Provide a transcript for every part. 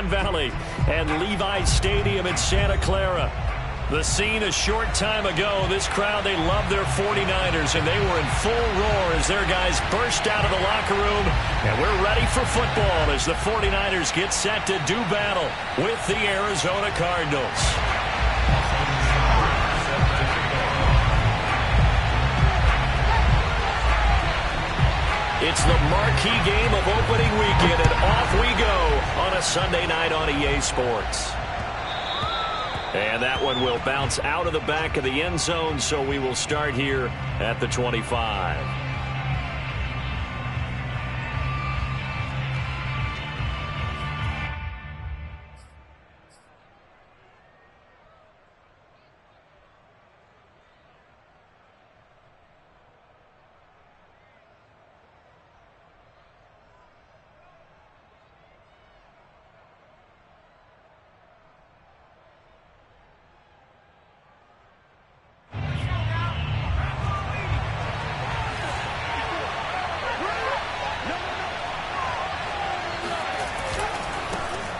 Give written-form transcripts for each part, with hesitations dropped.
Silicon Valley and Levi Stadium in Santa Clara. The scene a short time ago. This crowd, they love their 49ers, and they were in full roar as their guys burst out of the locker room. And we're ready for football as the 49ers get set to do battle with the Arizona Cardinals. It's the marquee game of opening weekend, and off we go on a Sunday night on EA Sports. And that one will bounce out of the back of the end zone, so we will start here at the 25.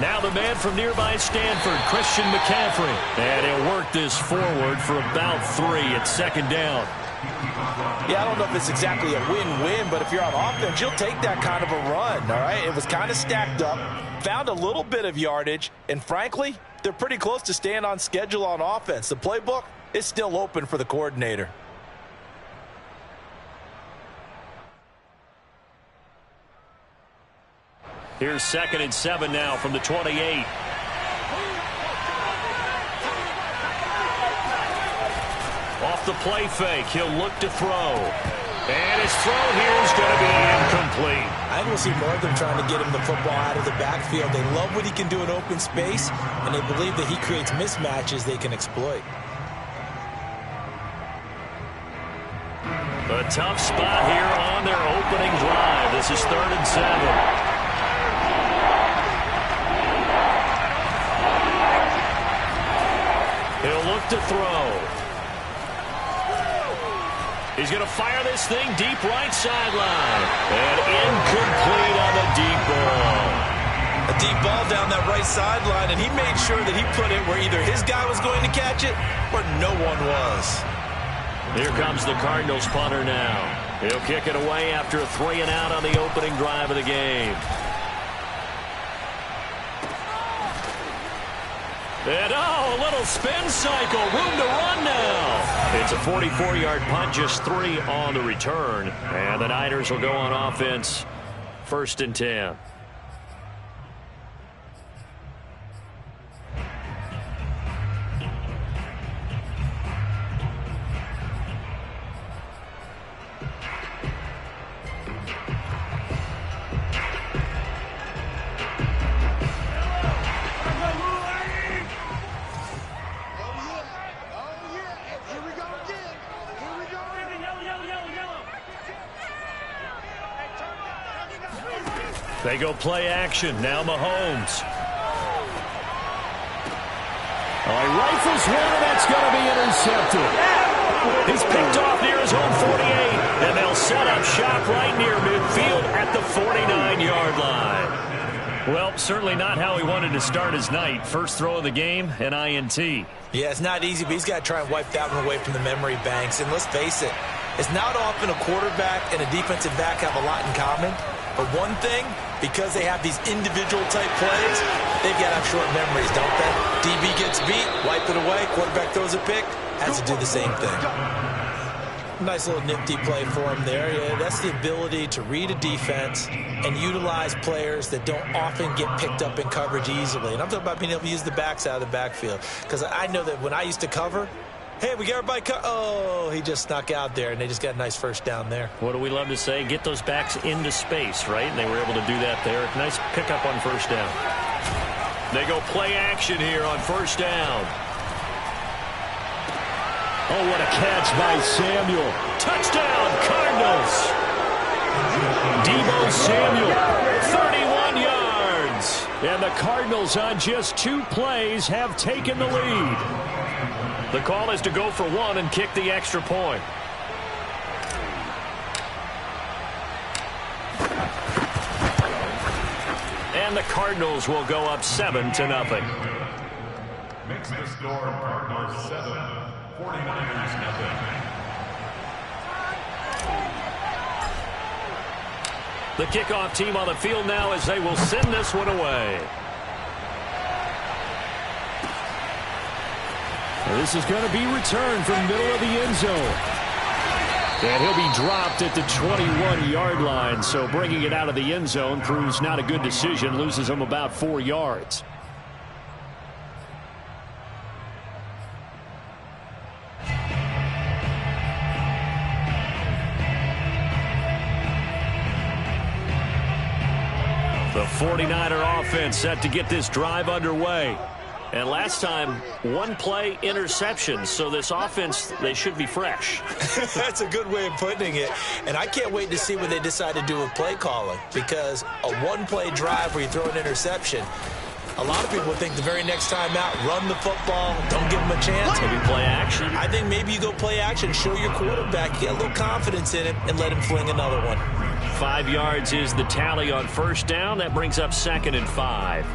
Now the man from nearby Stanford, Christian McCaffrey. And he'll work this forward for about 3 at second down. Yeah, I don't know if it's exactly a win-win, but if you're on offense, you'll take that kind of a run, all right? It was kind of stacked up, found a little bit of yardage, and frankly, they're pretty close to staying on schedule on offense. The playbook is still open for the coordinator. Here's 2nd and 7 now from the 28. Off the play fake, he'll look to throw. And his throw here is going to be incomplete. I think we'll see more of them trying to get him the football out of the backfield. They love what he can do in open space, and they believe that he creates mismatches they can exploit. A tough spot here on their opening drive. This is 3rd and 7. He'll look to throw. He's going to fire this thing deep right sideline. And incomplete on the deep ball. A deep ball down that right sideline, and he made sure that he put it where either his guy was going to catch it or no one was. Here comes the Cardinals punter now. He'll kick it away after a 3 and out on the opening drive of the game. And a little spin cycle, room to run now. It's a 44-yard punt, just 3 on the return. And the Niners will go on offense, 1st and 10. They go play action. Now Mahomes. Oh, he rifles one, and that's going to be intercepted. He's picked off near his own 48, and they'll set up shop right near midfield at the 49-yard line. Well, certainly not how he wanted to start his night. First throw of the game, an INT. Yeah, it's not easy, but he's got to try and wipe that one away from the memory banks. And let's face it, it's not often a quarterback and a defensive back have a lot in common. But one thing, because they have these individual type plays, they've got to have short memories, don't they? DB gets beat, wipe it away, quarterback throws a pick, has to do the same thing. Nice little nifty play for him there. Yeah, that's the ability to read a defense and utilize players that don't often get picked up in coverage easily. And I'm talking about being able to use the backs out of the backfield. Because I know that when I used to cover, hey, we got everybody oh, he just snuck out there, and they just got a nice first down there. What do we love to say? Get those backs into space, right? And they were able to do that there. Nice pickup on first down. They go play action here on first down. Oh, what a catch by Samuel. Touchdown, Cardinals. Deebo Samuel, 31 yards. And the Cardinals on just 2 plays have taken the lead. The call is to go for 1 and kick the extra point. And and the Cardinals will go up 7-0. Makes the score Cardinals 7, 49ers nothing. The kickoff team on the field now as they will send this one away. This is going to be returned from middle of the end zone. And he'll be dropped at the 21-yard line. So bringing it out of the end zone proves not a good decision. Loses him about 4 yards. The 49er offense set to get this drive underway. And last time, one play interception. So this offense, they should be fresh. That's a good way of putting it. And I can't wait to see what they decide to do with play calling. Because a one-play drive where you throw an interception, a lot of people think the very next time out, run the football, don't give them a chance. Maybe play action. I think maybe you go play action, show your quarterback, get a little confidence in him, and let him fling another one. 5 yards is the tally on first down. That brings up 2nd and 5.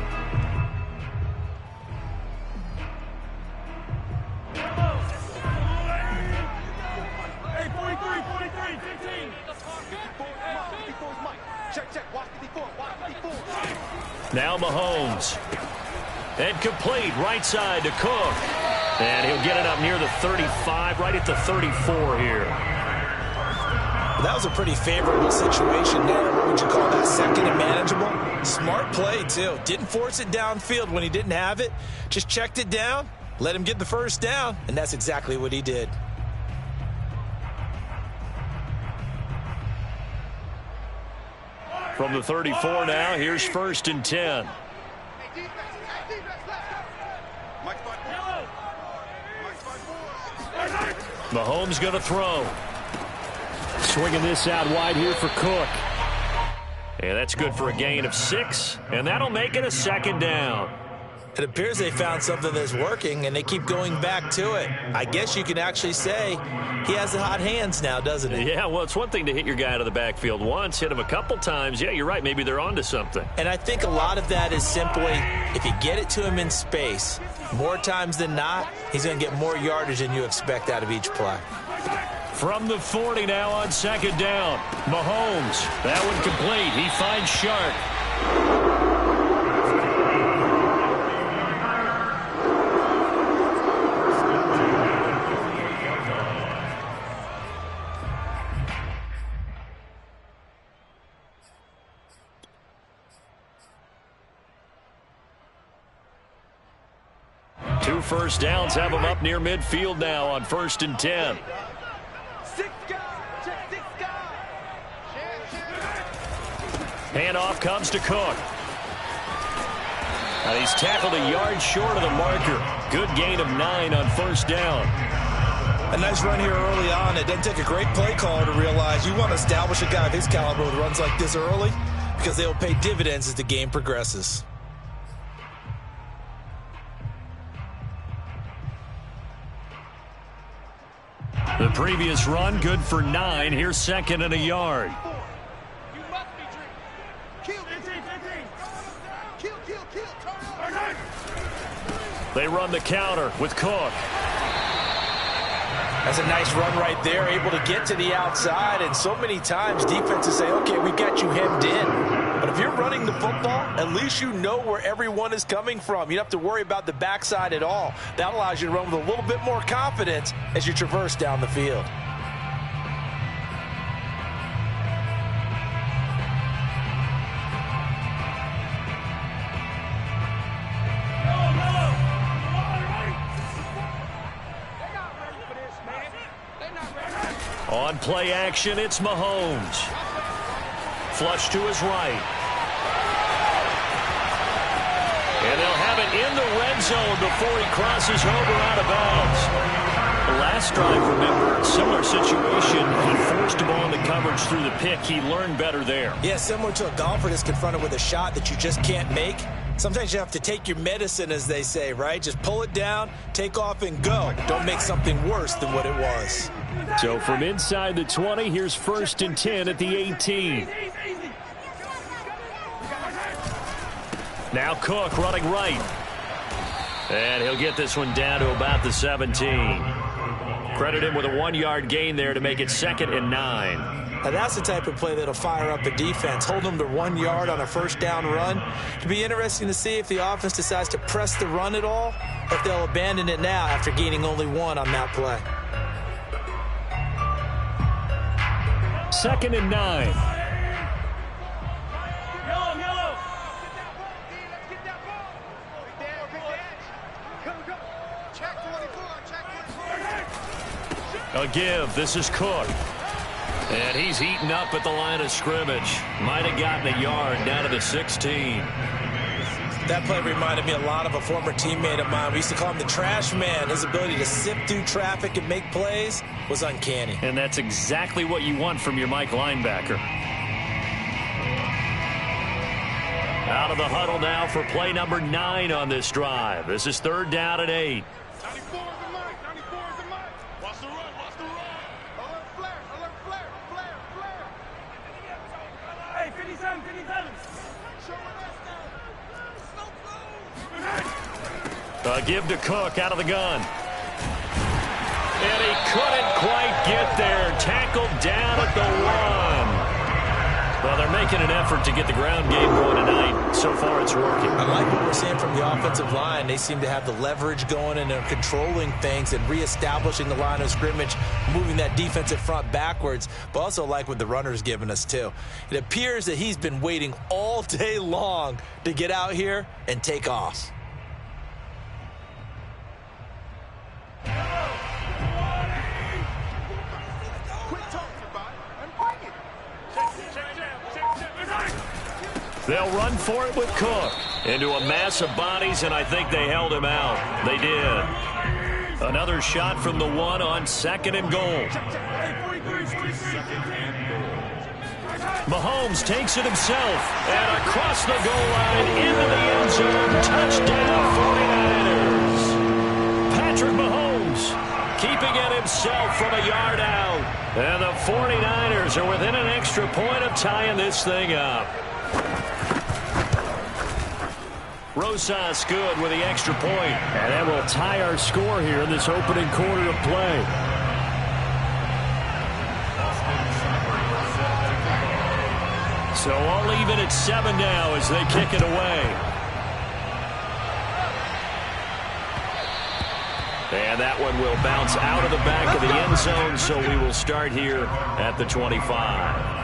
Now Mahomes. And complete right side to Cook. And he'll get it up near the 35, right at the 34 here. That was a pretty favorable situation there. What would you call that? Second and manageable? Smart play, too. Didn't force it downfield when he didn't have it. Just checked it down, let him get the first down, and that's exactly what he did. From the 34 now, here's 1st and 10. Mahomes going to throw. Swinging this out wide here for Cook. And that's good for a gain of 6, and that'll make it a 2nd down. It appears they found something that's working, and they keep going back to it. I guess you can actually say he has the hot hands now, doesn't he? Yeah, well, it's one thing to hit your guy out of the backfield once, hit him a couple times. Yeah, you're right. Maybe they're onto something. And I think a lot of that is simply if you get it to him in space, more times than not, he's going to get more yardage than you expect out of each play. From the 40 now on 2nd down. Mahomes. That one complete. He finds Sharp. Two first downs have him up near midfield now on 1st and 10. Handoff comes to Cook. And he's tackled a yard short of the marker. Good gain of 9 on 1st down. A nice run here early on. It doesn't take a great play caller to realize you want to establish a guy of his caliber with runs like this early because they'll pay dividends as the game progresses. The previous run good for 9. Here's 2nd and a yard. They run the counter with Cook. That's a nice run right there, able to get to the outside, and so many times defenses say, okay, we got you hemmed in. But if you're running the football, at least you know where everyone is coming from. You don't have to worry about the backside at all. That allows you to run with a little bit more confidence as you traverse down the field. On play action, it's Mahomes. Flush to his right. And they'll have it in the red zone before he crosses over out of bounds. The last drive, remember, similar situation. He forced a ball in the coverage through the pick. He learned better there. Yeah, similar to a golfer that's confronted with a shot that you just can't make. Sometimes you have to take your medicine, as they say, right? Just pull it down, take off, and go. Don't make something worse than what it was. So from inside the 20, here's 1st and 10 at the 18. Now Cook running right. And he'll get this one down to about the 17. Credit him with a 1-yard gain there to make it 2nd and 9. Now that's the type of play that'll fire up the defense. Hold them to 1 yard on a first down run. It'll be interesting to see if the offense decides to press the run at all, or if they'll abandon it now after gaining only 1 on that play. 2nd and 9. A give. This is Cook. And he's eaten up at the line of scrimmage. Might have gotten a yard down to the 16. That play reminded me a lot of a former teammate of mine. We used to call him the trash man. His ability to sift through traffic and make plays was uncanny. And that's exactly what you want from your Mike linebacker. Out of the huddle now for play number 9 on this drive. This is 3rd down and 8. Give to Cook out of the gun. And he couldn't quite get there. Tackled down at the 1. Well, they're making an effort to get the ground game going tonight. So far, it's working. I like what we're seeing from the offensive line. They seem to have the leverage going, and they're controlling things and reestablishing the line of scrimmage, moving that defensive front backwards, but also like what the runner's giving us, too. It appears that he's been waiting all day long to get out here and take off. They'll run for it with Cook. Into a mass of bodies, and I think they held him out. They did. Another shot from the 1 on 2nd and goal. Mahomes takes it himself. And across the goal line into the end zone. Touchdown 49ers. Patrick Mahomes keeping it himself from a yard out. And the 49ers are within an extra point of tying this thing up. Rosas good with the extra point. And that will tie our score here in this opening quarter of play. So all even at 7 now as they kick it away. And that one will bounce out of the back of the end zone, so we will start here at the 25.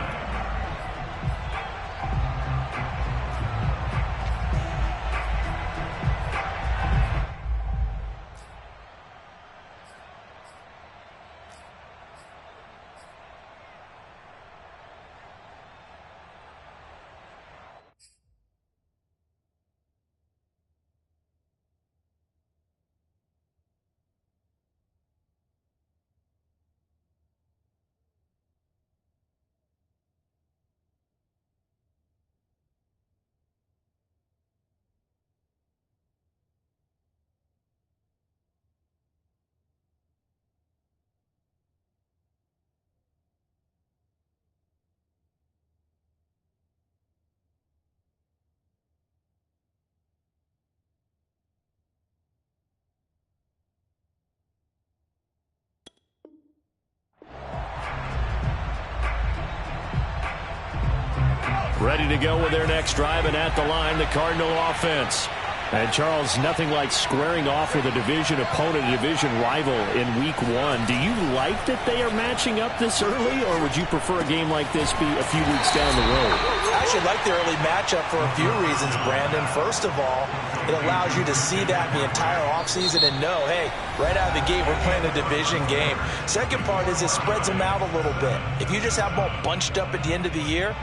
Ready to go with their next drive, and at the line, the Cardinal offense. And, Charles, nothing like squaring off with a division opponent, a division rival in Week 1. Do you like that they are matching up this early, or would you prefer a game like this be a few weeks down the road? I actually like the early matchup for a few reasons, Brandon. First of all, it allows you to see that the entire offseason and know, hey, right out of the gate, we're playing a division game. Second part is it spreads them out a little bit. If you just have them all bunched up at the end of the year,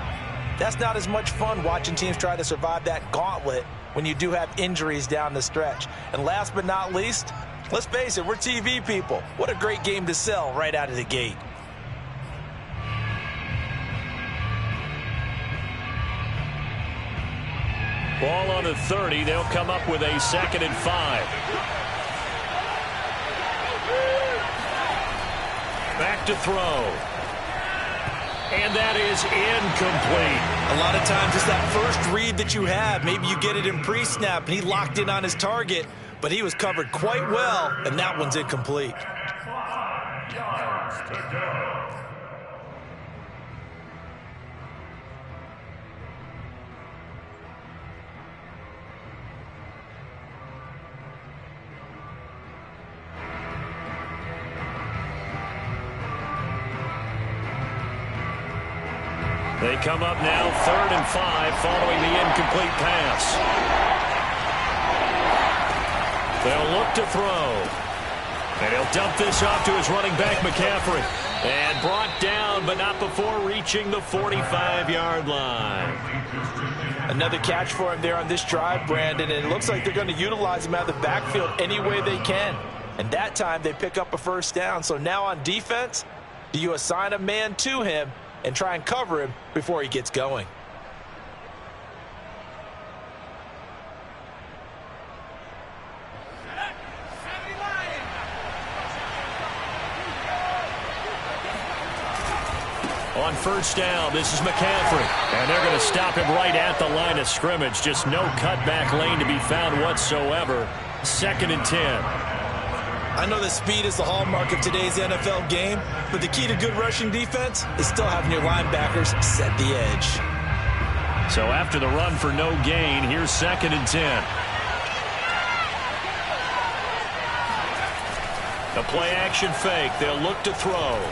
that's not as much fun watching teams try to survive that gauntlet when you do have injuries down the stretch. And last but not least, let's face it, we're TV people. What a great game to sell right out of the gate. Ball on the 30. They'll come up with a 2nd and 5. Back to throw. And that is incomplete. A lot of times it's that first read that you have. Maybe you get it in pre-snap, and he locked in on his target, but he was covered quite well, and that one's incomplete. 5 yards to go. They come up now 3rd and 5 following the incomplete pass. They'll look to throw. And he'll dump this off to his running back, McCaffrey. And brought down, but not before reaching the 45-yard line. Another catch for him there on this drive, Brandon, and it looks like they're going to utilize him out of the backfield any way they can. And that time they pick up a first down. So now on defense, do you assign a man to him and try and cover him before he gets going? On first down, this is McCaffrey. And they're going to stop him right at the line of scrimmage. Just no cutback lane to be found whatsoever. 2nd and 10. I know that speed is the hallmark of today's NFL game, but the key to good rushing defense is still having your linebackers set the edge. So after the run for no gain, here's 2nd and 10. A play-action fake. They'll look to throw.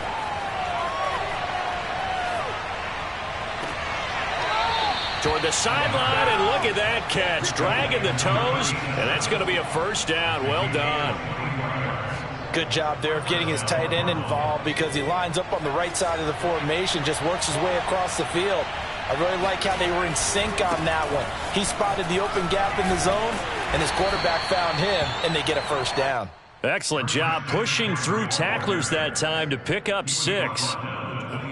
Toward the sideline, and look at that catch. Dragging the toes, and that's going to be a first down. Well done. Good job there of getting his tight end involved because he lines up on the right side of the formation, just works his way across the field. I really like how they were in sync on that one. He spotted the open gap in the zone, and his quarterback found him, and they get a first down. Excellent job pushing through tacklers that time to pick up 6.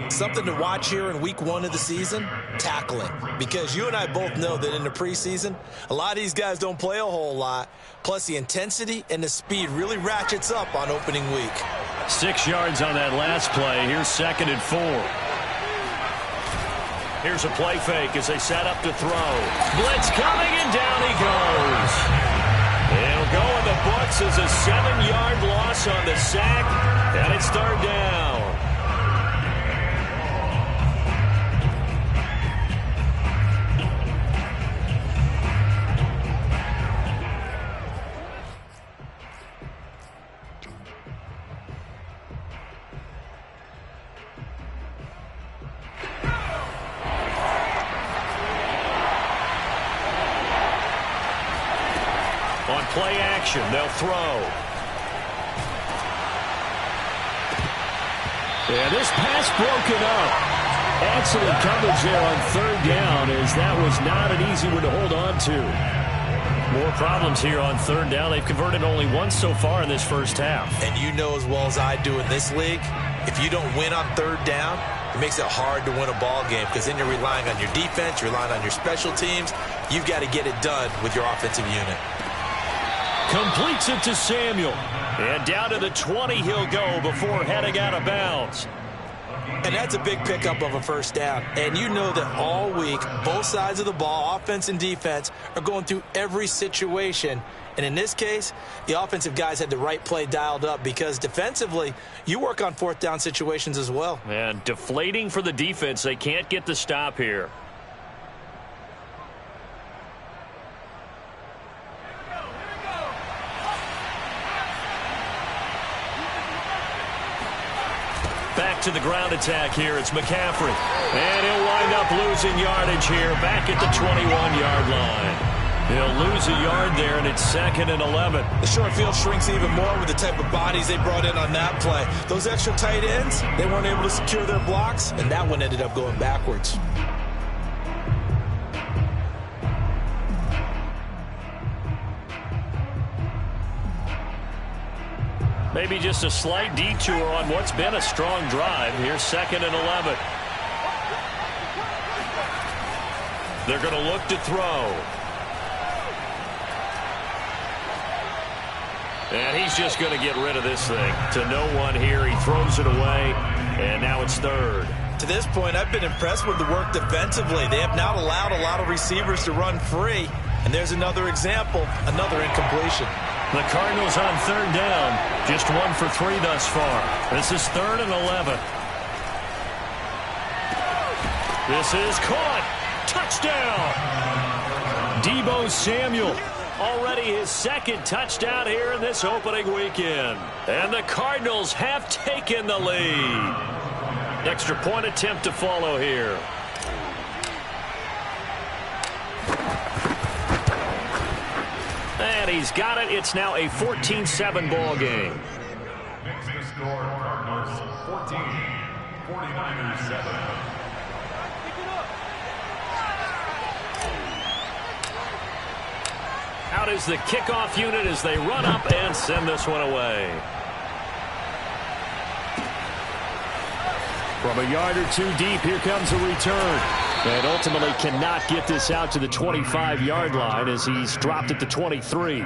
Something to watch here in week 1 of the season, tackling. Because you and I both know that in the preseason, a lot of these guys don't play a whole lot. Plus, the intensity and the speed really ratchets up on opening week. 6 yards on that last play. Here's 2nd and 4. Here's a play fake as they set up to throw. Blitz coming, and down he goes. It'll go in the books as a 7-yard loss on the sack, and it's 3rd down. On play action, they'll throw. And this pass broken up. Excellent coverage there on 3rd down, as that was not an easy one to hold on to. More problems here on 3rd down. They've converted only once so far in this first half. And you know as well as I do in this league, if you don't win on 3rd down, it makes it hard to win a ball game because then you're relying on your defense, you're relying on your special teams. You've got to get it done with your offensive unit. Completes it to Samuel. And down to the 20 he'll go before heading out of bounds. And that's a big pickup of a first down. And you know that all week, both sides of the ball, offense and defense, are going through every situation. And in this case, the offensive guys had the right play dialed up because defensively, you work on 4th down situations as well. And deflating for the defense. They can't get the stop here. Back to the ground attack here. It's McCaffrey. And he'll wind up losing yardage here back at the 21-yard line. He'll lose a yard there, and it's 2nd and 11. The short field shrinks even more with the type of bodies they brought in on that play. Those extra tight ends, they weren't able to secure their blocks, and that one ended up going backwards. Maybe just a slight detour on what's been a strong drive. Here's 2nd and 11. They're going to look to throw. And he's just going to get rid of this thing. To no one here. He throws it away, and now it's 3rd. To this point, I've been impressed with the work defensively. They have not allowed a lot of receivers to run free. And there's another example, another incompletion. The Cardinals on third down. Just 1 for 3 thus far. This is 3rd and 11. This is caught. Touchdown. Deebo Samuel. Already his 2nd touchdown here in this opening weekend. And the Cardinals have taken the lead. Extra point attempt to follow here. And he's got it. It's now a 14-7 ball game. Makes the score Cardinals 14, 49ers 7. Out is the kickoff unit as they run up and send this one away. From a yard or 2 deep, here comes a return. And ultimately cannot get this out to the 25-yard line as he's dropped at the 23.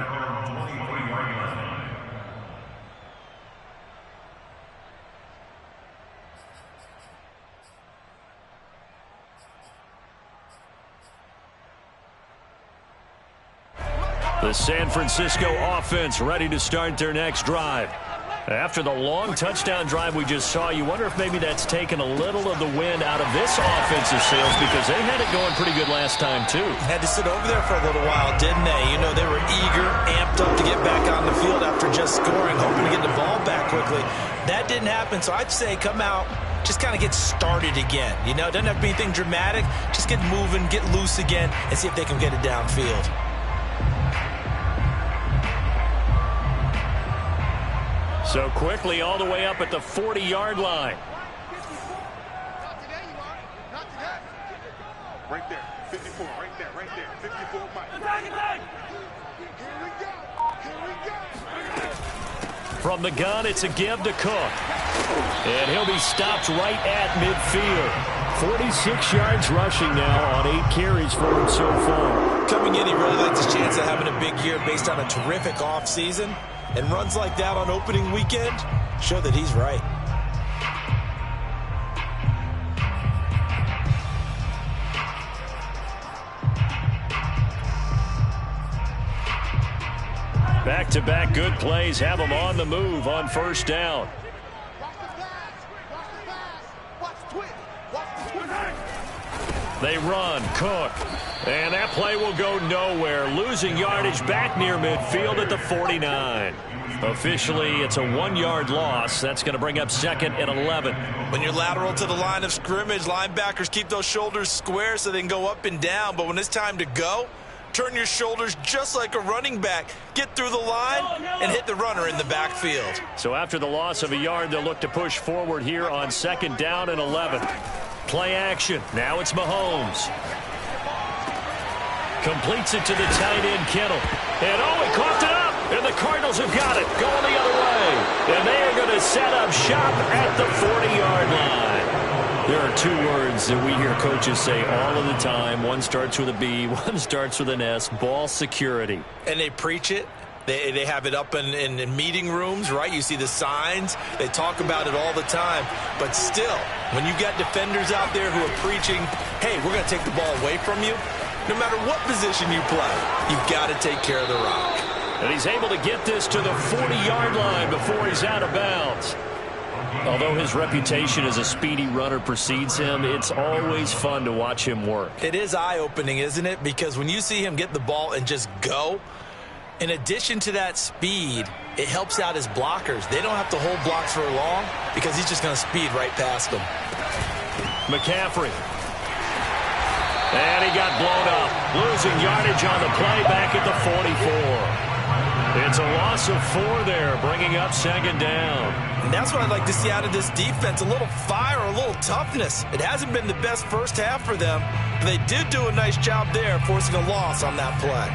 The San Francisco offense ready to start their next drive. After the long touchdown drive we just saw, you wonder if maybe that's taken a little of the wind out of this offensive sails because they had it going pretty good last time, too. Had to sit over there for a little while, didn't they? You know, they were eager, amped up to get back on the field after just scoring, hoping to get the ball back quickly. That didn't happen, so I'd say come out, just kind of get started again. You know, it doesn't have to be anything dramatic. Just get moving, get loose again, and see if they can get it downfield. So quickly all the way up at the 40-yard line. Right there, 54, right there, 54, Mike. From the gun, it's a give to Cook. And he'll be stopped right at midfield. 46 yards rushing now on 8 carries for him so far. Coming in, he really likes his chance of having a big year based on a terrific offseason. And runs like that on opening weekend show that he's right. Back-to-back good plays have him on the move on first down. They run, Cook. And that play will go nowhere. Losing yardage back near midfield at the 49. Officially, it's a 1-yard loss. That's going to bring up 2nd and 11. When you're lateral to the line of scrimmage, linebackers keep those shoulders square so they can go up and down. But when it's time to go, turn your shoulders just like a running back. Get through the line and hit the runner in the backfield. So after the loss of a yard, they'll look to push forward here on 2nd down and 11. Play action. Now it's Mahomes. Completes it to the tight end, Kittle. And he coughed it up. And the Cardinals have got it. Going the other way. And they are going to set up shop at the 40-yard line. There are 2 words that we hear coaches say all of the time. One starts with a B, one starts with an S. Ball security. And they preach it. They have it up in meeting rooms, right? You see the signs. They talk about it all the time. But still, when you got defenders out there who are preaching, hey, we're going to take the ball away from you, no matter what position you play, you've got to take care of the rock. And he's able to get this to the 40-yard line before he's out of bounds. Although his reputation as a speedy runner precedes him, it's always fun to watch him work. It is eye-opening, isn't it? Because when you see him get the ball and just go, in addition to that speed, it helps out his blockers. They don't have to hold blocks for long because he's just going to speed right past them. McCaffrey. And he got blown up. Losing yardage on the play back at the 44. It's a loss of 4 there, bringing up 2nd down. And that's what I'd like to see out of this defense, a little fire, a little toughness. It hasn't been the best first half for them, but they did do a nice job there, forcing a loss on that play.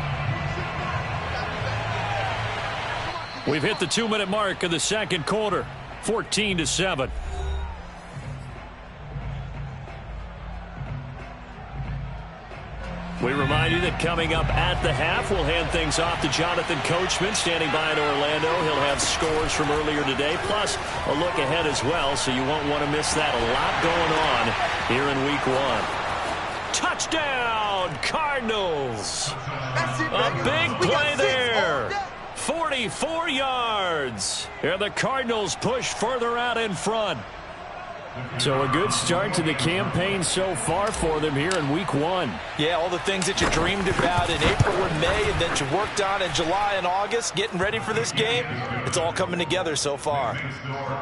We've hit the 2-minute mark of the 2nd quarter, 14-7. We remind remind you that coming up at the half, we'll hand things off to Jonathan Coachman, standing by in Orlando. He'll have scores from earlier today, plus a look ahead as well, so you won't want to miss that. A lot going on here in Week 1. Touchdown, Cardinals! A big play there. 44 yards. And the Cardinals push further out in front. So a good start to the campaign so far for them here in Week 1. Yeah, all the things that you dreamed about in April and May and that you worked on in July and August, getting ready for this game, it's all coming together so far.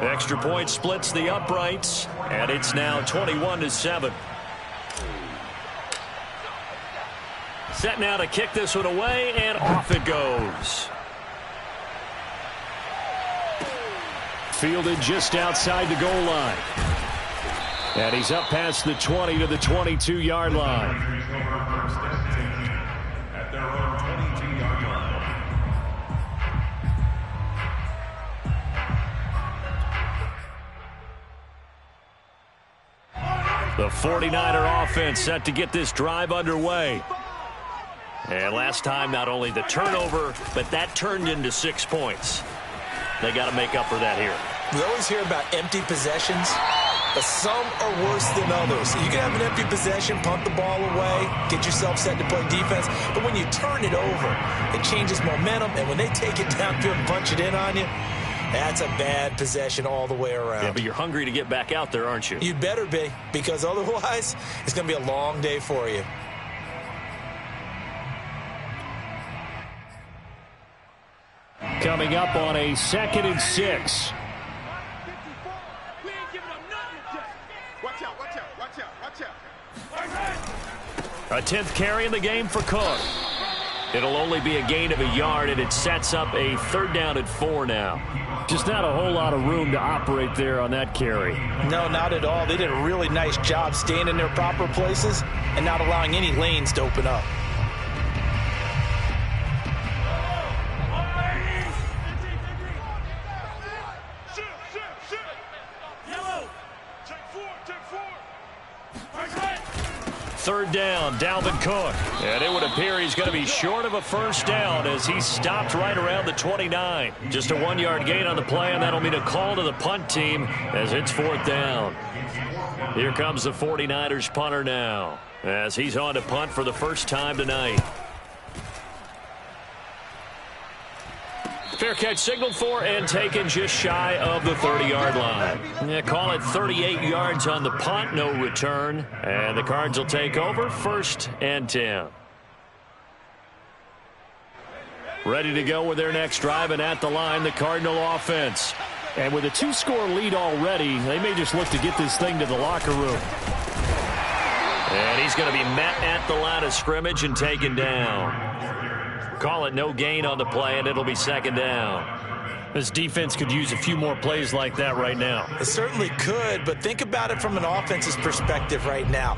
Extra point splits the uprights, and it's now 21-7. Set now to kick this one away, and off it goes. Fielded just outside the goal line. And he's up past the 20 to the 22-yard line. At their own 22-yard line. The 49er offense set to get this drive underway. And last time, not only the turnover, but that turned into 6 points. They got to make up for that here. We always hear about empty possessions, but some are worse than others. You can have an empty possession, punt the ball away, get yourself set to play defense, but when you turn it over, it changes momentum, and when they take it downfield and punch it in on you, that's a bad possession all the way around. Yeah, but you're hungry to get back out there, aren't you? You better be, because otherwise, it's going to be a long day for you. Coming up on a 2nd and 6. Watch out, watch out, watch out, watch out. A 10th carry in the game for Cook. It'll only be a gain of a yard, and it sets up a 3rd down and 4 now. Just not a whole lot of room to operate there on that carry. No, not at all. They did a really nice job staying in their proper places and not allowing any lanes to open up. Third down, Dalvin Cook. And it would appear he's going to be short of a 1st down as he stopped right around the 29. Just a 1-yard gain on the play, and that'll mean a call to the punt team as it's 4th down. Here comes the 49ers punter now as he's on to punt for the first time tonight. Fair catch signaled for and taken just shy of the 30-yard line. Yeah, call it 38 yards on the punt, no return. And the Cards will take over 1st and 10. Ready to go with their next drive, and at the line, the Cardinal offense. And with a 2-score lead already, they may just look to get this thing to the locker room. And he's going to be met at the line of scrimmage and taken down. Call it no gain on the play, and it'll be 2nd down. This defense could use a few more plays like that right now. It certainly could, but think about it from an offense's perspective right now.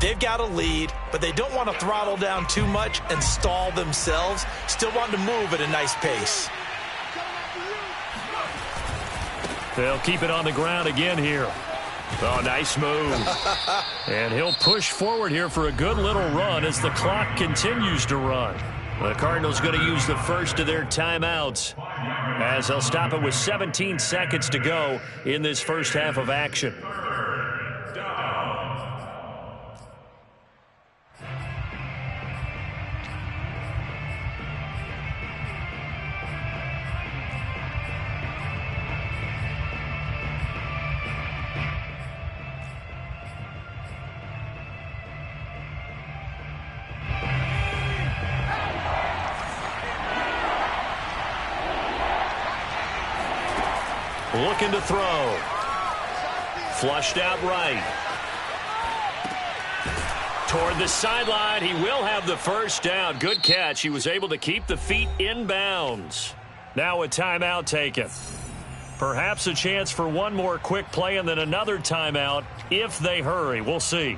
They've got a lead, but they don't want to throttle down too much and stall themselves. Still want to move at a nice pace. They'll keep it on the ground again here. Oh, nice move. And he'll push forward here for a good little run as the clock continues to run. The Cardinals going to use the first of their timeouts as they'll stop it with 17 seconds to go in this first half of action. Looking to throw. Flushed out right. Toward the sideline. He will have the 1st down. Good catch. He was able to keep the feet in bounds. Now a timeout taken. Perhaps a chance for one more quick play and then another timeout if they hurry. We'll see.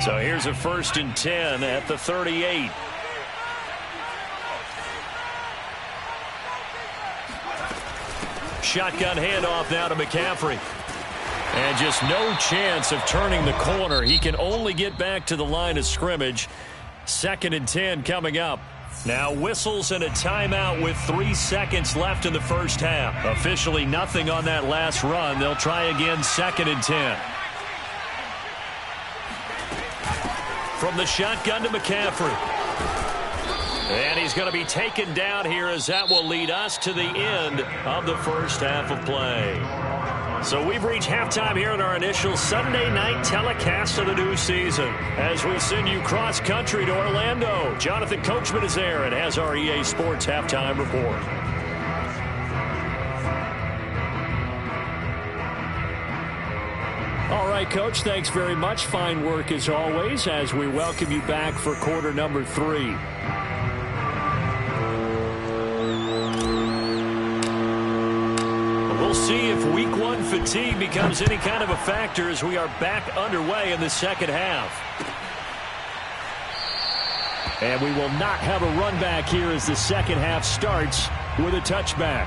So here's a 1st and 10 at the 38. Shotgun handoff now to McCaffrey. And just no chance of turning the corner. He can only get back to the line of scrimmage. 2nd and 10 coming up. Now whistles and a timeout with 3 seconds left in the first half. Officially nothing on that last run. They'll try again 2nd and 10. From the shotgun to McCaffrey. And he's going to be taken down here as that will lead us to the end of the first half of play. So we've reached halftime here in our initial Sunday night telecast of the new season. As we send you cross-country to Orlando, Jonathan Coachman is there and has our EA Sports halftime report. All right, Coach, thanks very much. Fine work as always as we welcome you back for quarter number 3. We'll see if week 1 fatigue becomes any kind of a factor as we are back underway in the second half. And we will not have a run back here as the second half starts with a touchback.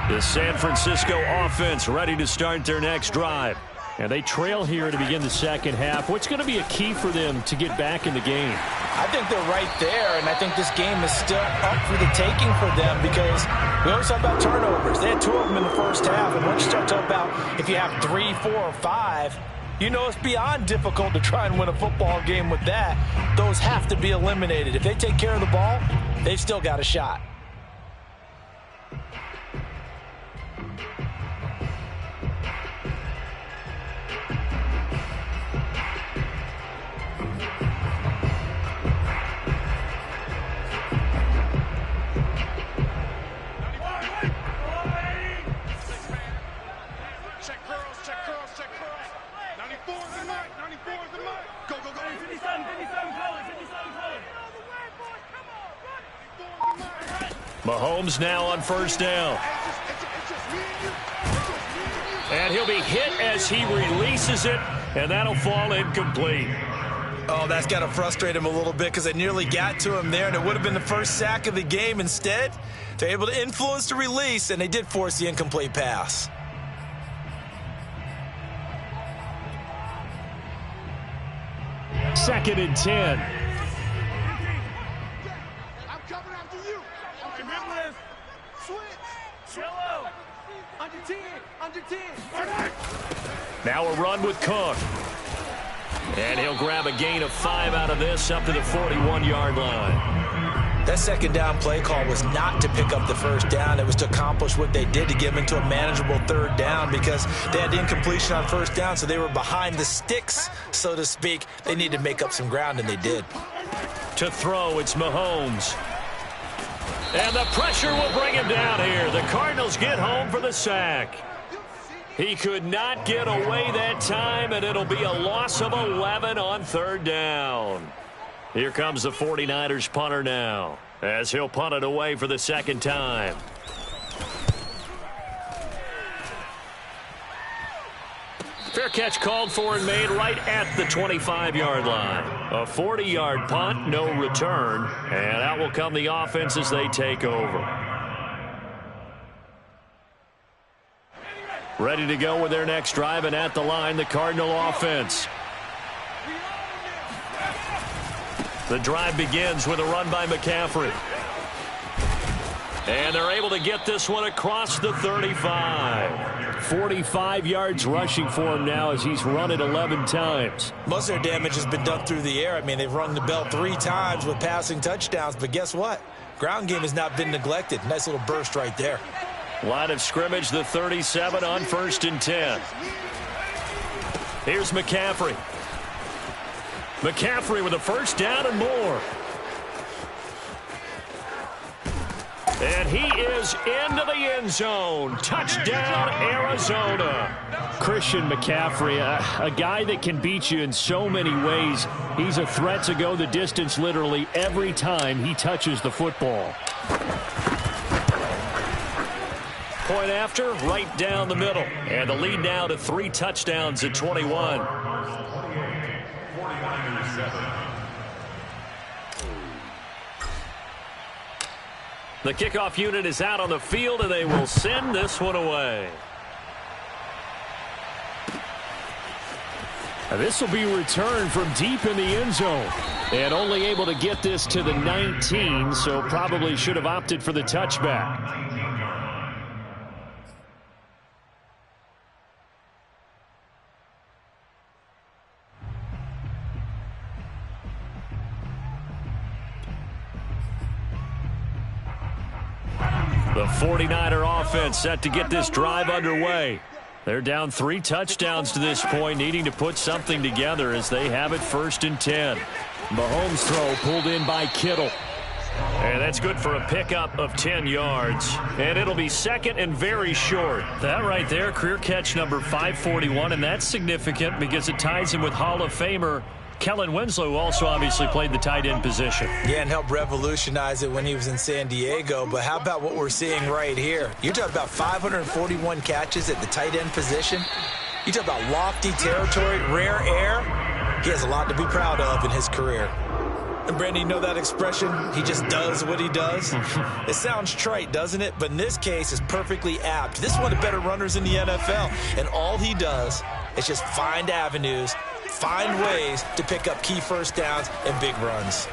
The San Francisco offense ready to start their next drive. And they trail here to begin the second half. What's going to be a key for them to get back in the game? I think they're right there, and I think this game is still up for the taking for them because we always talk about turnovers. They had 2 of them in the first half, and once you start talking about if you have 3, 4, or 5, you know it's beyond difficult to try and win a football game with that. Those have to be eliminated. If they take care of the ball, they've still got a shot. Mahomes now on first down. And he'll be hit as he releases it, and that'll fall incomplete. Oh, that's got to frustrate him a little bit because they nearly got to him there, and it would have been the first sack of the game. Instead, they're able to influence the release, and they did force the incomplete pass. Second and 10. I'm coming after you. Remember this. Switch. Under 10. Under 10. Now a run with Cook. And he'll grab a gain of 5 out of this up to the 41-yard line. That second down play call was not to pick up the first down. It was to accomplish what they did to get them into a manageable third down because they had the incompletion on first down, so they were behind the sticks, so to speak. They needed to make up some ground, and they did. To throw, it's Mahomes. And the pressure will bring him down here. The Cardinals get home for the sack. He could not get away that time, and it'll be a loss of 11 on third down. Here comes the 49ers punter now, as he'll punt it away for the second time. Fair catch called for and made right at the 25-yard line. A 40-yard punt, no return, and out will come the offense as they take over. Ready to go with their next drive, and at the line, the Cardinal offense. The drive begins with a run by McCaffrey. And they're able to get this one across the 35. 45 yards rushing for him now as he's run it 11 times. Most of their damage has been done through the air. I mean, they've rung the bell 3 times with passing touchdowns, but guess what? Ground game has not been neglected. Nice little burst right there. Line of scrimmage, the 37 on first and 10. Here's McCaffrey. McCaffrey with a first down and more. And he is into the end zone. Touchdown, Arizona. Christian McCaffrey, a guy that can beat you in so many ways. He's a threat to go the distance literally every time he touches the football. Point after, right down the middle. And the lead now to 3 touchdowns at 21. The kickoff unit is out on the field, and they will send this one away. This will be returned from deep in the end zone. And only able to get this to the 19, so probably should have opted for the touchback. The 49er offense set to get this drive underway. They're down 3 touchdowns to this point, needing to put something together as they have it 1st and 10. Mahomes' throw pulled in by Kittle. And that's good for a pickup of 10 yards. And it'll be 2nd and very short. That right there, career catch number 541, and that's significant because it ties him with Hall of Famer Kellen Winslow, who also obviously played the tight end position. Yeah, and helped revolutionize it when he was in San Diego. But how about what we're seeing right here? You're talking about 541 catches at the tight end position. You talk about lofty territory, rare air. He has a lot to be proud of in his career. And, Brandon, you know that expression? He just does what he does? It sounds trite, doesn't it? But in this case, it's perfectly apt. This is one of the better runners in the NFL. And all he does is just find avenues, find ways to pick up key first downs and big runs.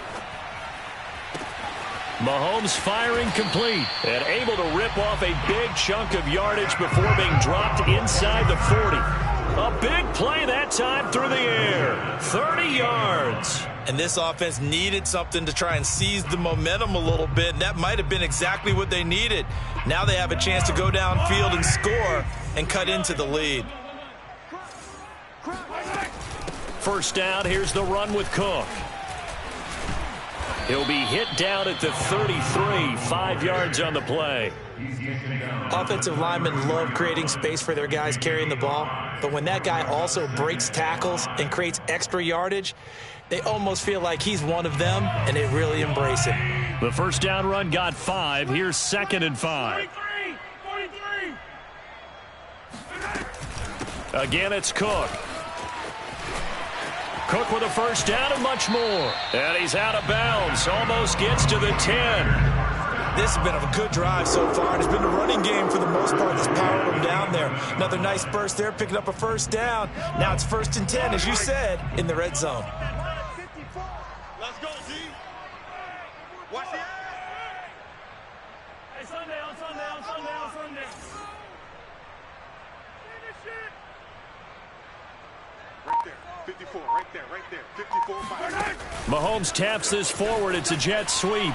Mahomes firing complete and able to rip off a big chunk of yardage before being dropped inside the 40. A big play that time through the air. 30 yards. And this offense needed something to try and seize the momentum a little bit, and that might have been exactly what they needed. Now they have a chance to go downfield and score and cut into the lead. First down, here's the run with Cook. He'll be hit down at the 33, 5 yards on the play. Offensive linemen love creating space for their guys carrying the ball, but when that guy also breaks tackles and creates extra yardage, they almost feel like he's one of them, and they really embrace it. The first down run got 5. Here's 2nd and 5. 43. Again, it's Cook. Cook with a first down and much more. And he's out of bounds. Almost gets to the 10. This has been a good drive so far. It's been a running game for the most part that's powered them down there. Another nice burst there, picking up a first down. Now it's 1st and 10, as you said, in the red zone. Let's go, Z. Watch it. Hey, sundown. Finish it. Right there. 54, right there. 54, 5. Mahomes taps this forward. It's a jet sweep.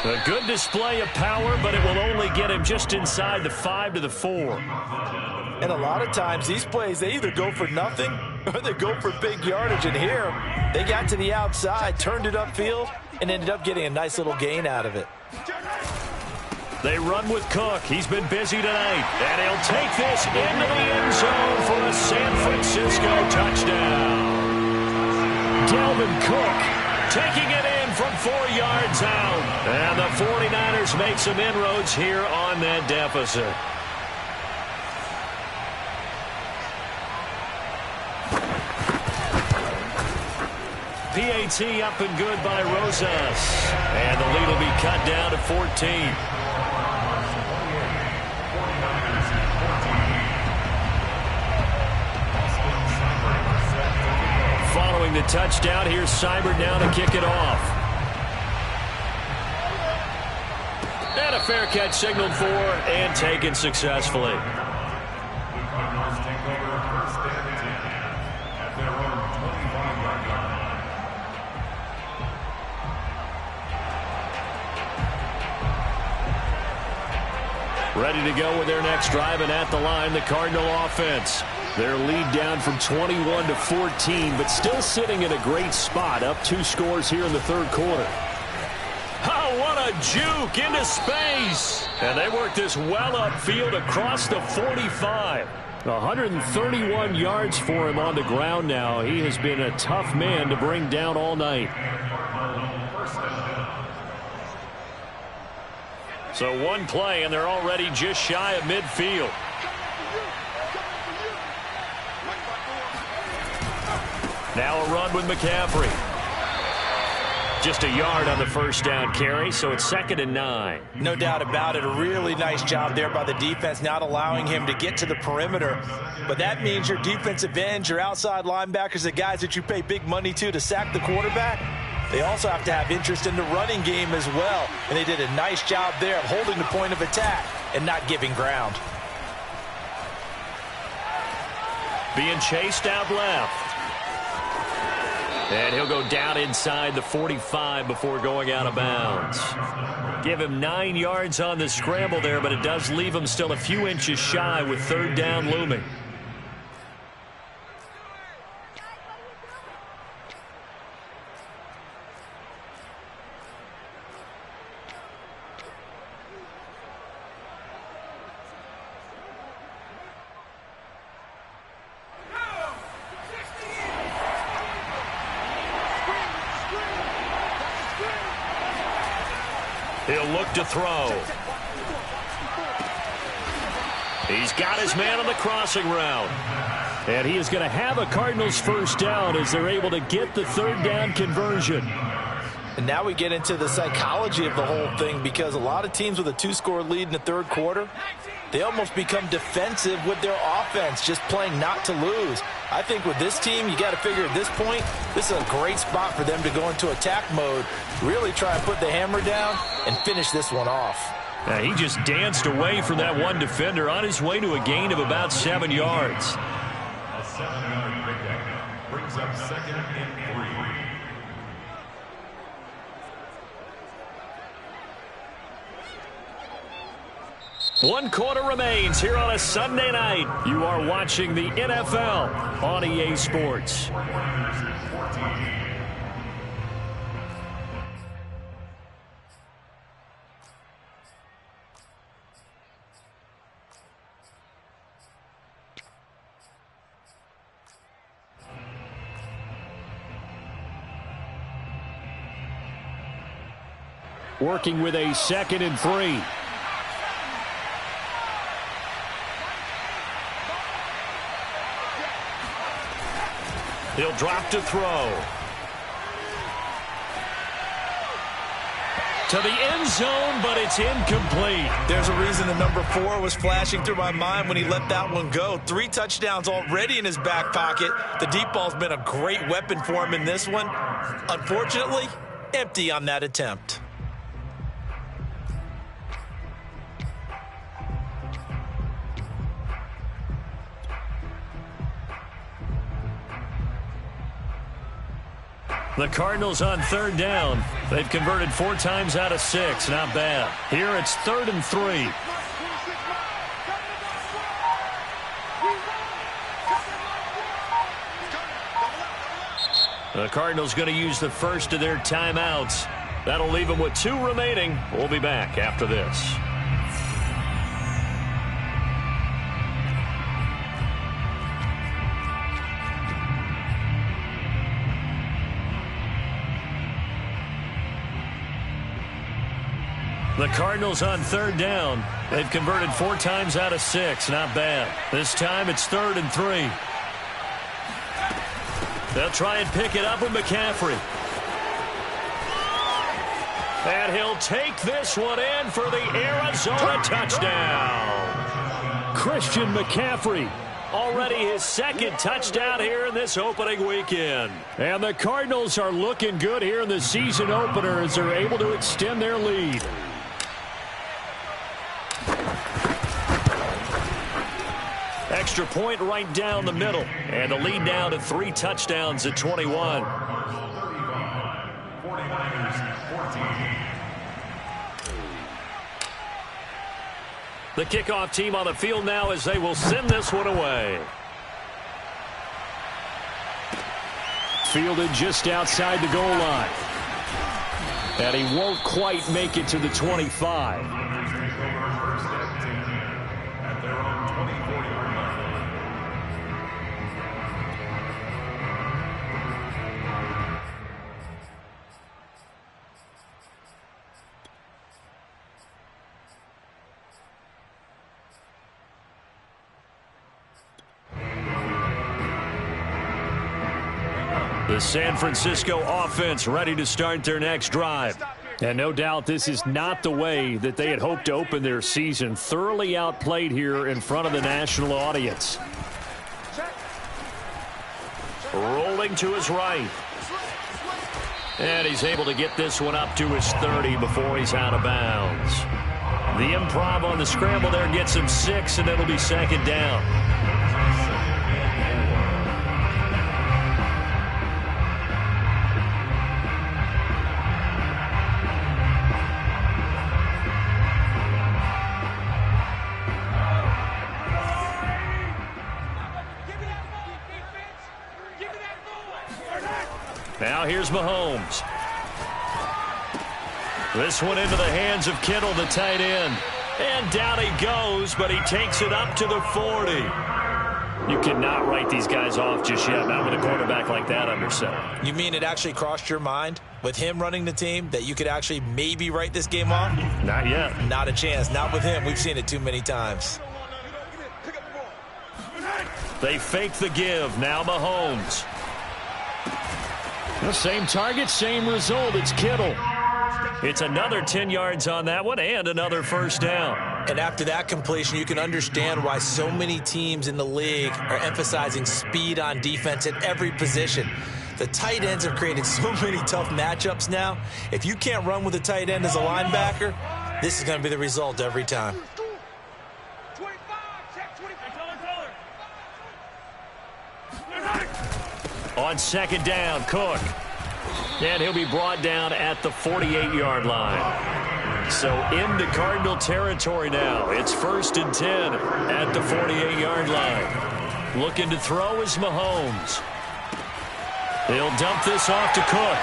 A good display of power, but it will only get him just inside the 5 to the 4. And a lot of times these plays, they either go for nothing or they go for big yardage. And here, they got to the outside, turned it upfield, and ended up getting a nice little gain out of it. They run with Cook. He's been busy tonight. And he'll take this into the end zone for a San Francisco touchdown. Dalvin Cook taking it in from 4 yards out. And the 49ers make some inroads here on that deficit. PAT up and good by Rosas. And the lead will be cut down to 14. Following the touchdown, here's Seibert now to kick it off. And a fair catch signaled for and taken successfully. Ready to go with their next drive, and at the line, the Cardinal offense. Their lead down from 21 to 14, but still sitting in a great spot, up 2 scores here in the 3rd quarter. Oh, what a juke into space. And they work this well upfield across the 45. 131 yards for him on the ground now. He has been a tough man to bring down all night. So one play, and they're already just shy of midfield. Now a run with McCaffrey. Just a yard on the first down carry, so it's 2nd and 9. No doubt about it. A really nice job there by the defense, not allowing him to get to the perimeter. But that means your defensive ends, your outside linebackers, the guys that you pay big money to sack the quarterback, they also have to have interest in the running game as well. And they did a nice job there of holding the point of attack and not giving ground. Being chased out left. And he'll go down inside the 45 before going out of bounds. Give him 9 yards on the scramble there, but it does leave him still a few inches shy with 3rd down looming. He'll look to throw. He's got his man on the crossing route. And he is going to have a Cardinals first down as they're able to get the 3rd down conversion. And now we get into the psychology of the whole thing, because a lot of teams with a 2-score lead in the 3rd quarter, they almost become defensive with their offense, just playing not to lose. I think with this team, you got to figure at this point, this is a great spot for them to go into attack mode, really try and put the hammer down and finish this one off. Now, he just danced away from that one defender on his way to a gain of about 7 yards. A 7-yard pickup brings up 2nd and 3. One quarter remains here on a Sunday night. You are watching the NFL on EA Sports. Working with a 2nd and 3. He'll drop to throw. To the end zone, but it's incomplete. There's a reason the number 4 was flashing through my mind when he let that one go. 3 touchdowns already in his back pocket. The deep ball's been a great weapon for him in this one. Unfortunately, empty on that attempt. The Cardinals on 3rd down. They've converted 4 times out of 6. Not bad. Here it's 3rd and 3. The Cardinals going to use the first of their timeouts. That'll leave them with 2 remaining. We'll be back after this. The Cardinals on 3rd down. They've converted 4 times out of 6. Not bad. This time it's 3rd and 3. They'll try and pick it up with McCaffrey. And he'll take this one in for the Arizona touchdown. Christian McCaffrey. Already his 2nd touchdown here in this opening weekend. And the Cardinals are looking good here in the season opener as they're able to extend their lead. Extra point right down the middle. And the lead now to 3 touchdowns at 21. 49ers 14. The kickoff team on the field now as they will send this one away. Fielded just outside the goal line. And he won't quite make it to the 25. At their own 24-yard line. The San Francisco offense ready to start their next drive. And no doubt this is not the way that they had hoped to open their season. Thoroughly outplayed here in front of the national audience. Rolling to his right. And he's able to get this one up to his 30 before he's out of bounds. The improv on the scramble there gets him 6, and it'll be second down. Now here's Mahomes. This one into the hands of Kittle, the tight end. And down he goes, but he takes it up to the 40. You cannot write these guys off just yet, not with a quarterback like that under center. You mean it actually crossed your mind with him running the team that you could actually maybe write this game off? Not yet. Not a chance. Not with him. We've seen it too many times. They fake the give. Now Mahomes. The same target, same result. It's Kittle. It's another 10 yards on that one and another first down. And after that completion, you can understand why so many teams in the league are emphasizing speed on defense at every position. The tight ends have created so many tough matchups now. If you can't run with a tight end as a linebacker, this is going to be the result every time. On second down, Cook. And he'll be brought down at the 48-yard line. So into Cardinal territory now. It's 1st and 10 at the 48-yard line. Looking to throw is Mahomes. He'll dump this off to Cook.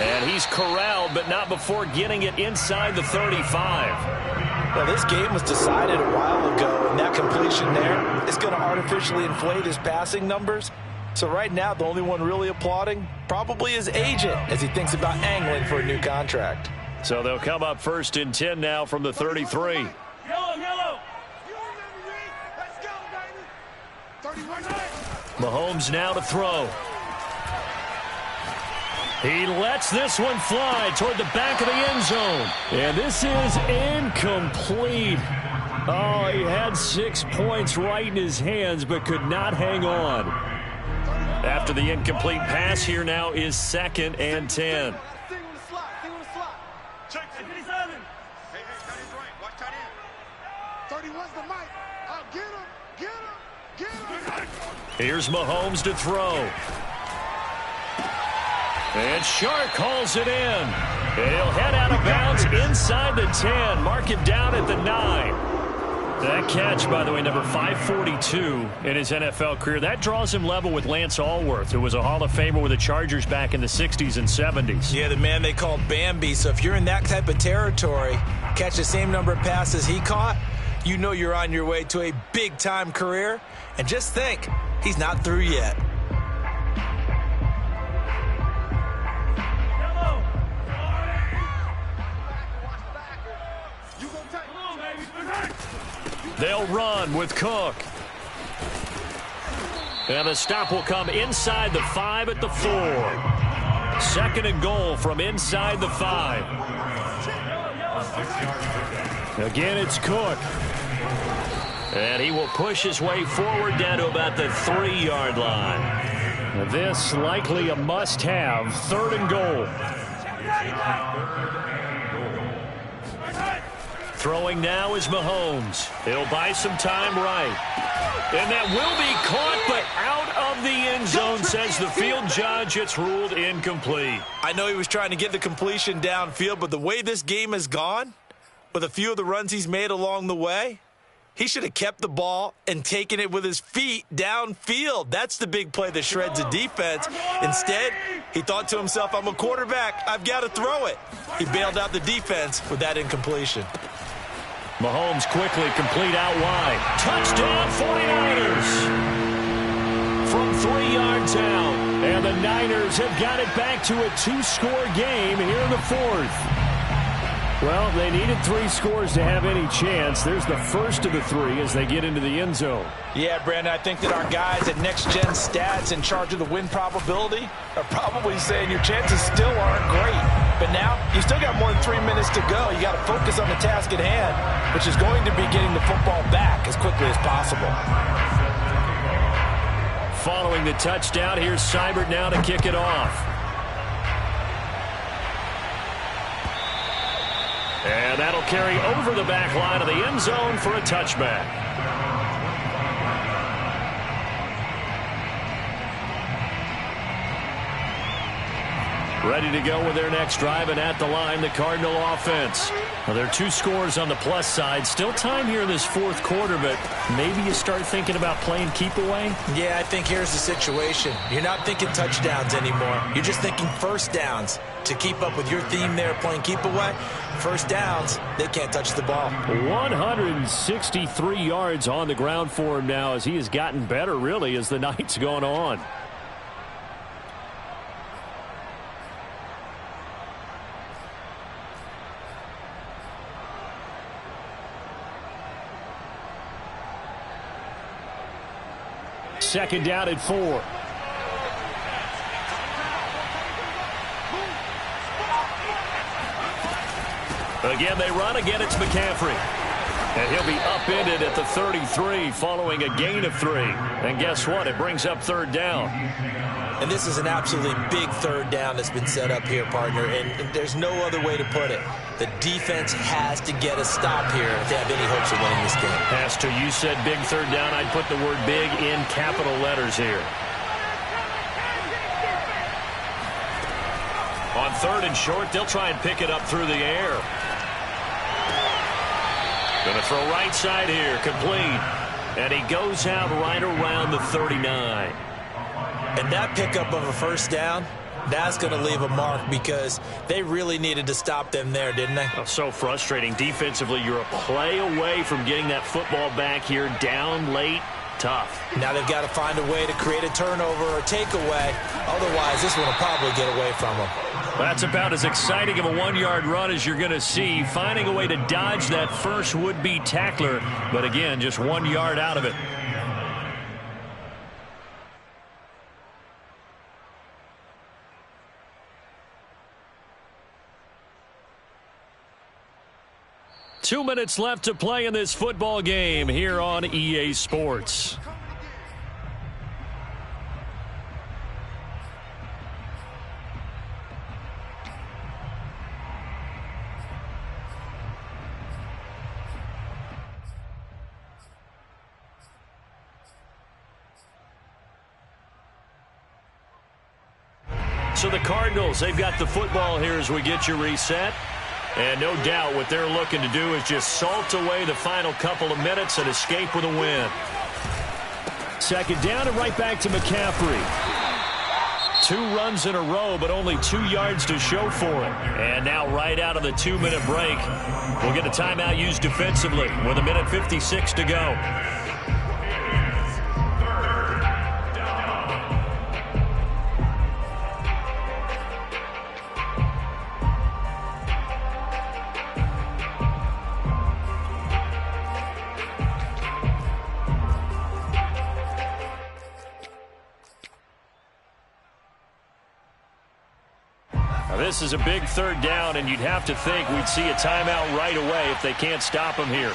And he's corralled, but not before getting it inside the 35. Well, this game was decided a while ago, and that completion there is going to artificially inflate his passing numbers. So right now, the only one really applauding probably his agent as he thinks about angling for a new contract. So they'll come up 1st and 10 now from the 33. Yellow. Let's go, baby. 31. Mahomes now to throw. He lets this one fly toward the back of the end zone. And this is incomplete. Oh, he had 6 points right in his hands, but could not hang on. After the incomplete pass, here now is 2nd and 10. Check 57. Hey, tight end's right. Watch tight end. 31's the mic. Oh, get him. Here's Mahomes to throw. And Shark calls it in. And he'll head out of bounds inside the 10. Mark him down at the 9. That catch, by the way, number 542 in his NFL career. That draws him level with Lance Allworth, who was a Hall of Famer with the Chargers back in the 60s and 70s. Yeah, the man they called Bambi. So if you're in that type of territory, catch the same number of passes he caught, you know you're on your way to a big-time career. And just think, he's not through yet. They'll run with Cook. And the stop will come inside the 5 at the 4. 2nd and goal from inside the 5. Again, it's Cook. And he will push his way forward down to about the 3-yard line. This likely a must-have. 3rd and goal. Throwing now is Mahomes. He'll buy some time right. And that will be caught, but out of the end zone, says the field judge. It's ruled incomplete. I know he was trying to get the completion downfield, but the way this game has gone, with a few of the runs he's made along the way, he should have kept the ball and taken it with his feet downfield. That's the big play that shreds a defense. Instead, he thought to himself, I'm a quarterback. I've got to throw it. He bailed out the defense with that incompletion. Mahomes quickly complete out wide. Touchdown 49ers! From 3 yards out. And the Niners have got it back to a 2-score game here in the 4th. Well, they needed 3 scores to have any chance. There's the first of the 3 as they get into the end zone. Yeah, Brandon, I think that our guys at Next Gen Stats in charge of the win probability are probably saying your chances still aren't great. But now, you still got more than 3 minutes to go. You got to focus on the task at hand, which is going to be getting the football back as quickly as possible. Following the touchdown, here's Seibert now to kick it off. And that'll carry over the back line of the end zone for a touchback. Ready to go with their next drive, and at the line, the Cardinal offense. Well, there are 2 scores on the plus side. Still time here in this 4th quarter, but maybe you start thinking about playing keep away? Yeah, I think here's the situation. You're not thinking touchdowns anymore. You're just thinking first downs. To keep up with your theme there, playing keep away, first downs, they can't touch the ball. 163 yards on the ground for him now as he has gotten better, really, as the night's gone on. Second down at 4. Again, they run. Again, it's McCaffrey. And he'll be upended at the 33 following a gain of 3. And guess what? It brings up 3rd down. And this is an absolutely big 3rd down that's been set up here, partner. And there's no other way to put it. The defense has to get a stop here if they have any hopes of winning this game. Pastor, you said big 3rd down. I'd put the word big in capital letters here. On 3rd and short, they'll try and pick it up through the air. Going to throw right side here, complete. And he goes out right around the 39. And that pickup of a first down, that's going to leave a mark because they really needed to stop them there, didn't they? Oh, so frustrating. Defensively, you're a play away from getting that football back here, down late. Tough. Now they've got to find a way to create a turnover or takeaway. Otherwise, this one will probably get away from them. That's about as exciting of a 1-yard run as you're going to see. Finding a way to dodge that first would-be tackler. But again, just 1 yard out of it. Two minutes left to play in this football game here on EA Sports. So the Cardinals, they've got the football here as we get you reset. And no doubt what they're looking to do is just salt away the final couple of minutes and escape with a win. Second down and right back to McCaffrey. 2 runs in a row, but only 2 yards to show for it. And now right out of the 2-minute break, we'll get a timeout used defensively with 1:56 to go. This is a big 3rd down, and you'd have to think we'd see a timeout right away if they can't stop him here.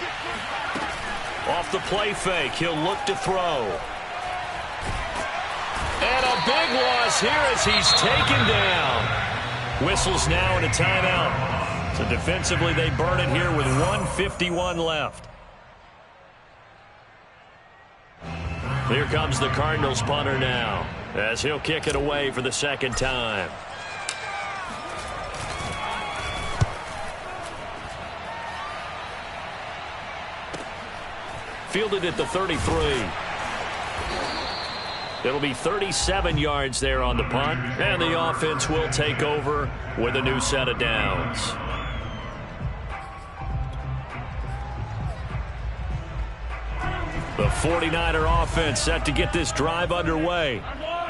Off the play fake, he'll look to throw. And a big loss here as he's taken down. Whistles now and a timeout. So defensively, they burn it here with 1:51 left. Here comes the Cardinals punter now as he'll kick it away for the 2nd time. Fielded at the 33. It'll be 37 yards there on the punt, and the offense will take over with a new set of downs. The 49er offense set to get this drive underway.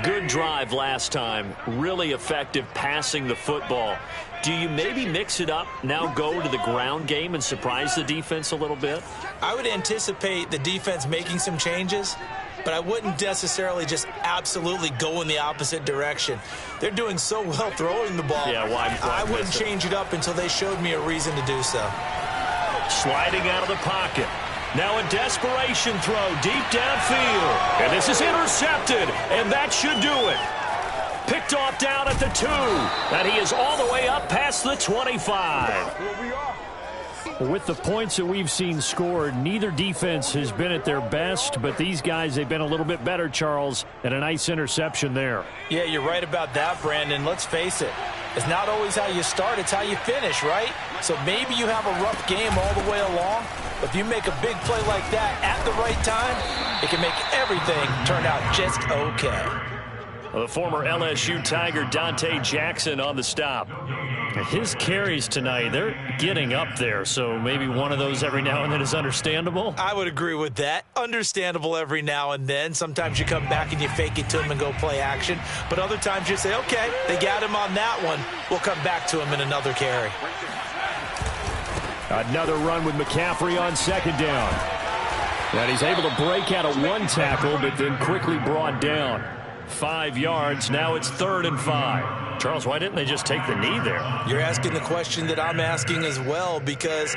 Good drive last time. Really effective passing the football. Do you maybe mix it up, now go to the ground game and surprise the defense a little bit? I would anticipate the defense making some changes, but I wouldn't necessarily just absolutely go in the opposite direction. They're doing so well throwing the ball. Yeah, why I wouldn't change it up until they showed me a reason to do so. Sliding out of the pocket. Now a desperation throw deep downfield. And this is intercepted, and that should do it. Picked off down at the 2. And he is all the way up past the 25. With the points that we've seen scored, neither defense has been at their best, but these guys, they've been a little bit better, Charles, and a nice interception there. Yeah, you're right about that, Brandon. Let's face it. It's not always how you start, it's how you finish, right? So maybe you have a rough game all the way along, but if you make a big play like that at the right time, it can make everything turn out just okay. The former LSU Tiger Dante Jackson on the stop. His carries tonight, they're getting up there, so maybe one of those every now and then is understandable. I would agree with that. Understandable every now and then. Sometimes you come back and you fake it to him and go play action. But other times you say, okay, they got him on that one. We'll come back to him in another carry. Another run with McCaffrey on second down. And he's able to break out of one tackle, but then quickly brought down. 5 yards. Now it's 3rd and 5. Charles, why didn't they just take the knee there? You're asking the question that I'm asking as well, because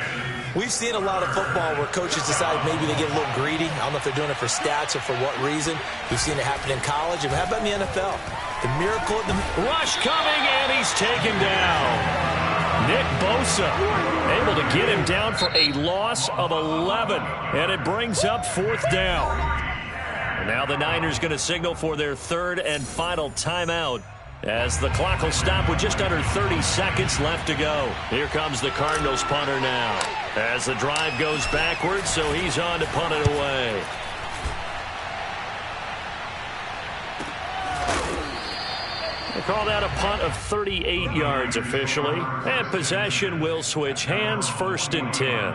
we've seen a lot of football where coaches decide maybe they get a little greedy. I don't know if they're doing it for stats or for what reason. We've seen it happen in college. And how about in the NFL? The miracle of the rush coming, and he's taken down. Nick Bosa able to get him down for a loss of 11, and it brings up 4th down. And now the Niners going to signal for their 3rd and final timeout, as the clock will stop with just under 30 seconds left to go. Here comes the Cardinals punter now, as the drive goes backwards, so he's on to punt it away. They call that a punt of 38 yards officially, and possession will switch hands. 1st and 10.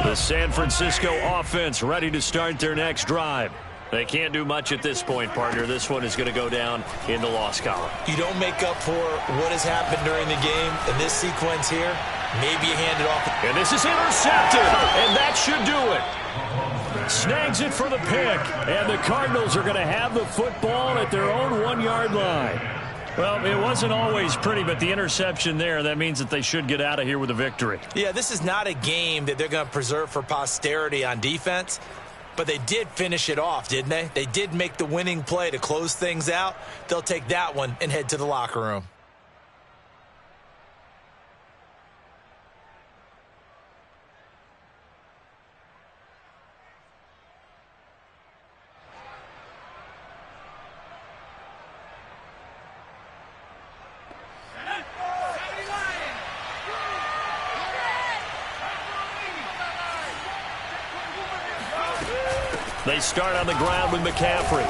The San Francisco offense ready to start their next drive. They can't do much at this point, partner. This one is going to go down in the loss column. You don't make up for what has happened during the game. In this sequence here, maybe you hand it off. And this is intercepted, and that should do it. Snags it for the pick, and the Cardinals are going to have the football at their own 1-yard line. Well, it wasn't always pretty, but the interception there, that means that they should get out of here with a victory. Yeah, this is not a game that they're going to preserve for posterity on defense, but they did finish it off, didn't they? They did make the winning play to close things out. They'll take that one and head to the locker room. They start on the ground with McCaffrey.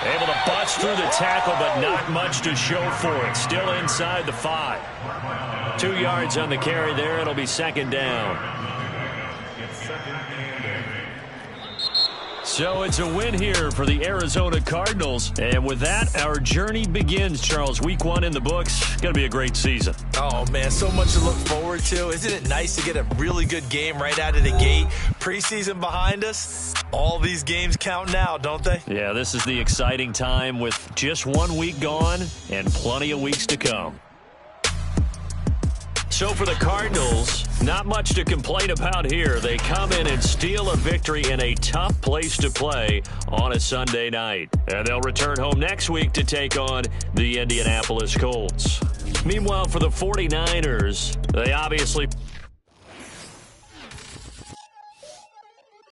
Able to bust through the tackle, but not much to show for it. Still inside the 5. 2 yards on the carry there. It'll be 2nd down. So it's a win here for the Arizona Cardinals. And with that, our journey begins, Charles. Week 1 in the books. Going to be a great season. Oh, man, so much to look forward to. Isn't it nice to get a really good game right out of the gate? Preseason behind us. All these games count now, don't they? Yeah, this is the exciting time with just 1 week gone and plenty of weeks to come. So for the Cardinals, not much to complain about here. They come in and steal a victory in a tough place to play on a Sunday night. And they'll return home next week to take on the Indianapolis Colts. Meanwhile, for the 49ers, they obviously